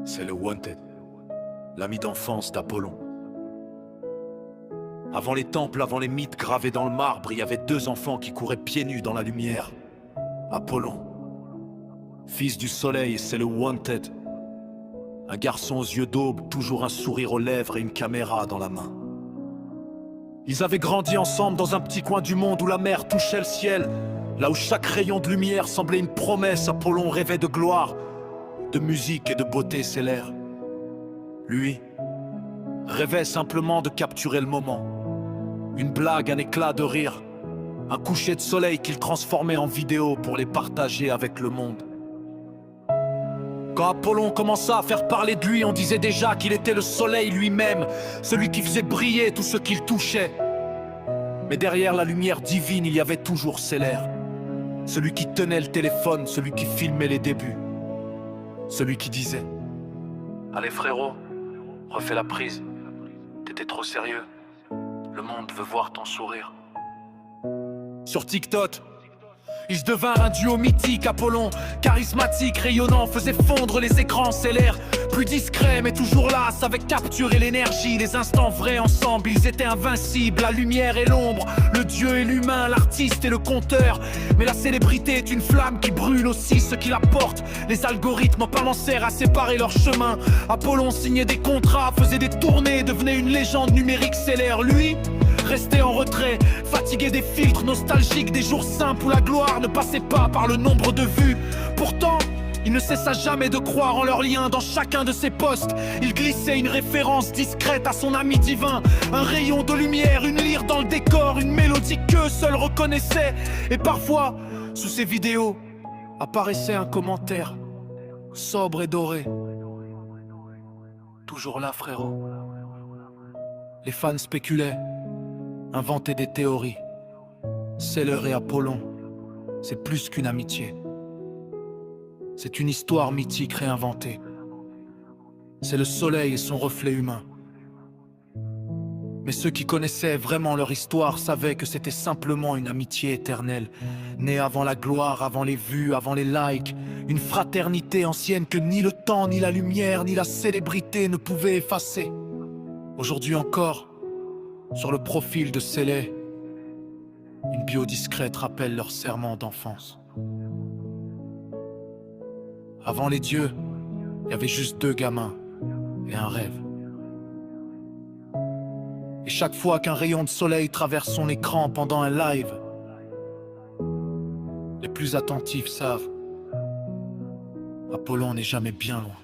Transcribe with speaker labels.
Speaker 1: C'est le Wanted, l'ami d'enfance d'Apollon. Avant les temples, avant les mythes gravés dans le marbre, il y avait deux enfants qui couraient pieds nus dans la lumière. Apollon, fils du soleil, c'est le Wanted. Un garçon aux yeux d'aube, toujours un sourire aux lèvres et une caméra dans la main. Ils avaient grandi ensemble dans un petit coin du monde où la mer touchait le ciel. Là où chaque rayon de lumière semblait une promesse, Apollon rêvait de gloire, de musique et de beauté stellaire. Lui rêvait simplement de capturer le moment. Une blague, un éclat de rire, un coucher de soleil qu'il transformait en vidéo pour les partager avec le monde. Quand Apollon commença à faire parler de lui, on disait déjà qu'il était le soleil lui-même, celui qui faisait briller tout ce qu'il touchait. Mais derrière la lumière divine, il y avait toujours Célère, celui qui tenait le téléphone, celui qui filmait les débuts, celui qui disait « Allez frérot, refais la prise, t'étais trop sérieux, le monde veut voir ton sourire. » Sur TikTok, ils devinrent un duo mythique, Apollon, charismatique, rayonnant, faisait fondre les écrans, Célère, plus discret mais toujours là, savait capturer l'énergie, les instants vrais ensemble, ils étaient invincibles, la lumière et l'ombre, le dieu et l'humain, l'artiste et le conteur. Mais la célébrité est une flamme qui brûle aussi ceux qui la portent, les algorithmes commencèrent à séparer leurs chemins. Apollon signait des contrats, faisait des tournées, devenait une légende numérique, Célère, lui resté en retrait, fatigué des filtres nostalgiques des jours simples où la gloire ne passait pas par le nombre de vues. Pourtant, il ne cessa jamais de croire en leur lien dans chacun de ses posts. Il glissait une référence discrète à son ami divin, un rayon de lumière, une lyre dans le décor, une mélodie qu'eux seuls reconnaissaient. Et parfois, sous ses vidéos, apparaissait un commentaire, sobre et doré. Toujours là, frérot. Les fans spéculaient, inventer des théories. Célère et Apollon, c'est plus qu'une amitié. C'est une histoire mythique réinventée. C'est le soleil et son reflet humain. Mais ceux qui connaissaient vraiment leur histoire savaient que c'était simplement une amitié éternelle, née avant la gloire, avant les vues, avant les likes, une fraternité ancienne que ni le temps, ni la lumière, ni la célébrité ne pouvaient effacer. Aujourd'hui encore, sur le profil de Célé, une bio discrète rappelle leur serment d'enfance. Avant les dieux, il y avait juste deux gamins et un rêve. Et chaque fois qu'un rayon de soleil traverse son écran pendant un live, les plus attentifs savent, Apollon n'est jamais bien loin.